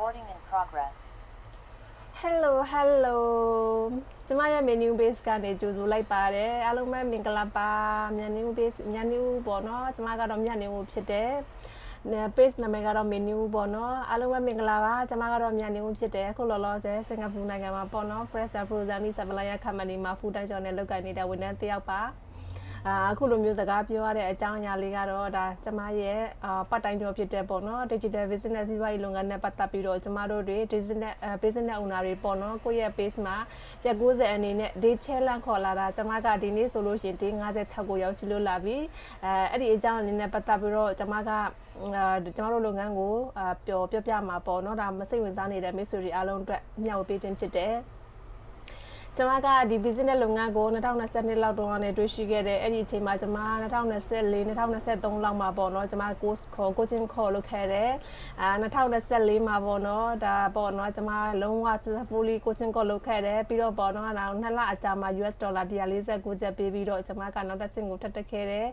Recording in progress. Hello ကျမရဲ့ menu base ကနေကြိုဆိုလိုက်ပါတယ်အားလုံးပဲမင်္ဂလာပါမြန်နေဦး base မြန်နေဦးပေါ့နော်ကျမကတော့မြန်နေဦးဖြစ်တယ် page နာမည်ကတော့ menu ပေါ့နော်အားလုံးပဲမင်္ဂလာပါကျမကတော့မြန်နေဦးဖြစ်တယ်အခုလောလောဆယ်စင်ကာပူနိုင်ငံမှာပေါ့နော် Fresh Frozen Supplier Company မှာ food တိုင်းကျော်နဲ့လုပ်ကိုင်နေတဲ့ဝန်ထမ်းတစ်ယောက်ပါအခုလိုမျိုးစကားပြောရတဲ့အကြောင်းအရာလေးကတော့ဒါကျမရဲ့part time job ဖြစ်တဲ့ပေါ့နော် digital business စီးပွားရေးလုပ်ငန်းနဲ့ပတ်သက်ပြီးတော့ကျမတို့တွေ business owner တွေပေါ့နော်ကိုယ့်ရဲ့ page မှာရက်90အနေနဲ့ day challenge ခေါ်လာတာကျမကဒီနေ့ဆိုလို့ရှိရင် day 56ကိုရောက်ရှိလို့လာပြီအဲ့ဒီအကြောင်းအနေနဲ့ပတ်သက်ပြီးတော့ကျမကကျမတို့လုပ်ငန်းကိုပြောပြမှာပေါ့နော်ဒါမစိတ်ဝင်စားနေတဲ့မိတ်ဆွေတွေအားလုံးအတွက်မျှဝေပေးခြင်းဖြစ်တယ်ကျမကဒီ business လုပ်ငန်းကို2022လောက်တုန်းကနေတွေ့ရှိခဲ့တယ်အဲ့ဒီအချိန်မှာကျမ2024 2023လောက်မှာပေါ့နော်ကျမ coaching ခေါ်လုပ်ခဲ့တယ်2024မှာပေါ့နော်ဒါပေါ့နော်ကျမလုံးဝ successfully coaching ခေါ်လုပ်ခဲ့တယ်ပြီးတော့ပေါ့နော်နောက်2လအကြာမှာ US ဒေါ်လာ149ကျပ်ပေးပြီးတော့ကျမကနောက်တစ်ဆင့်ကိုထပ်တက်ခဲ့တယ်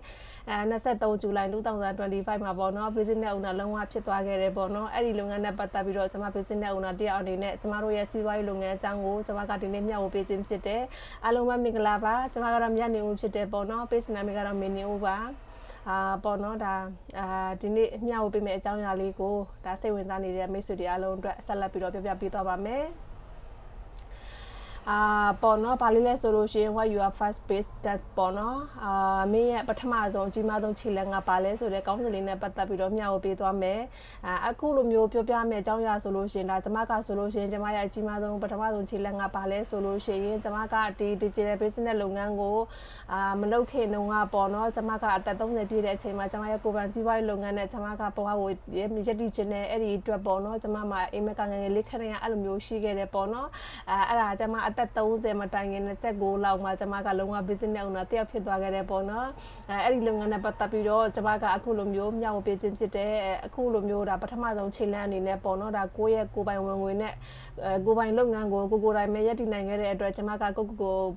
23 ဇူလိုင်2025မှာပေါ့နော် business owner လုံးဝဖြစ်သွားခဲ့တယ်ပေါ့နော်အဲ့ဒီလုပ်ငန်းနဲ့ပတ်သက်ပြီးတော့ကျမ business owner တယောက်အနေနဲ့ကျမတို့ရဲ့စီးပွားရေးလုပ်ငန်းအကြောင်းကိုကျမကဒီနေ့မျှဝေပေးခြင်းဖြစ်တယ်အားလုံးပဲမင်္ဂလာပါကျမကတော့မြတ်နေဦးဖြစ်တယ်ပေါ့နော် page နာမည်ကတော့မင်းနေဦးပါပေါ့နော်ဒါဒီနေ့မျှဝေပေးမယ့်အကြောင်းအရာလေးကိုဒါစိတ်ဝင်စားနေတဲ့မိတ်ဆွေတွေအားလုံးအတွက်ဆက်လက်ပြီးတော့ပြပြပေးသွားပါမယ်ပေါ့နော်ဘာလေးလဲဆိုလို့ရှိရင် what your first base test ပေါ့နော်မင်းရဲ့ပထမဆုံးအကြီးမားဆုံးခြေလှမ်းကပါလဲဆိုတဲ့ကောင်းစင်လေးနဲ့ပတ်သက်ပြီးတော့မျှဝေပေးသွားမယ်အခုလိုမျိုးပြောပြမယ်အကြောင်းအရာဆိုလို့ရှိရင်ဒါကျမကဆိုလို့ရှိရင်ကျမရဲ့အကြီးမားဆုံးပထမဆုံးခြေလှမ်းကပါလဲဆိုလို့ရှိရင်ကျမကဒီ digital business လုပ်ငန်းကိုမလုပ်ခင်တုန်းကပေါ့နော်ကျမကအသက်30ပြည့်တဲ့အချိန်မှာကျမရဲ့ကိုယ်ပိုင်စီးပွားရေးလုပ်ငန်းနဲ့ကျမကဘဝကိုရည်တည်ခြင်းနဲ့အဲ့ဒီအတွက်ပေါ့နော်ကျမမှာအိမ်မက်ငယ်လေးခဏရအဲ့လိုမျိုးရှိခဲ့တယ်ပေါ့နော်အဲ့ဒါကျမအသက်30မတိုင်ခင်29လောက်မှာကျမကလုံးဝ business owner တယောက်ဖြစ်သွားခဲ့တယ်ပေါ့နော်အဲ့ဒီလုပ်ငန်းနဲ့ပတ်သက်ပြီးတော့ကျမကအခုလိုမျိုးမျှဝေပေးခြင်းဖြစ်တယ်အခုလိုမျိုးဒါပထမဆုံးခြေလှမ်းအနေနဲ့ပေါ့နော်ဒါကိုယ့်ရဲ့ကိုယ်ပိုင်ဝင်ငွေနဲ့ကိုယ်ပိုင်လုပ်ငန်းကိုကိုယ်တိုင်ပဲရည်တည်နိုင်ခဲ့တဲ့အတွက်ကျမကကို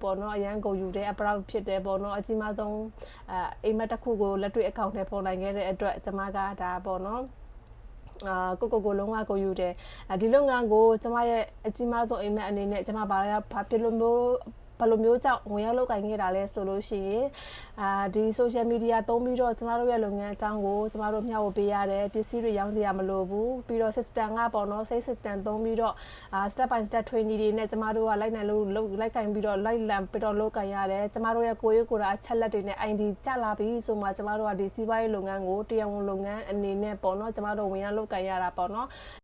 ပေါ့နော်အရန်ကုန်ယူတယ် proud ဖြစ်တယ်ပေါ့နော်အကြီးမားဆုံးအိမ်မက်တစ်ခုကိုလက်တွေ့အကောင့်ထဲပေါ်နိုင်ခဲ့တဲ့အတွက်ကျမကဒါပေါ့နော်ကိုလုံးဝကိုယူတယ်ဒီလုပ်ငန်းကိုကျမရဲ့အကြီးမားဆုံးအိမ်မက်အနေနဲ့ကျမဘာဖြစ်လို့မျိုးဘယ်လိုမျိုးကြောင့်ဝင်ရောက်လုပ်ကိုင်ခဲ့တာလဲဆိုလို့ရှိရင်ဒီ social media သုံးပြီးတော့ကျမတို့ရဲ့လုပ်ငန်းအကြောင်းကိုကျမတို့မျှဝေပေးရတယ်ပစ္စည်းတွေရောင်းစရာမလိုဘူးပြီးတော့ system ကပေါ့နော် safe system သုံးပြီးတော့step by step training တွေနဲ့ကျမတို့ကလိုက်နိုင်လို့လိုက်ကင်ပြီးတော့လိုက်လံပြီးတော့လုပ်ကိုင်ရတယ်ကျမတို့ရဲ့ကိုယ်ရေးကိုယ်တာအချက်လက်တွေနဲ့ ID ကျလာပြီဆိုမှကျမတို့ကဒီစီးပွားရေးလုပ်ငန်းကိုတရားဝင်လုပ်ငန်းအနေနဲ့ပေါ့နော်ကျမတို့ဝင်ရောက်လုပ်ကိုင်ရတာပေါ့နော်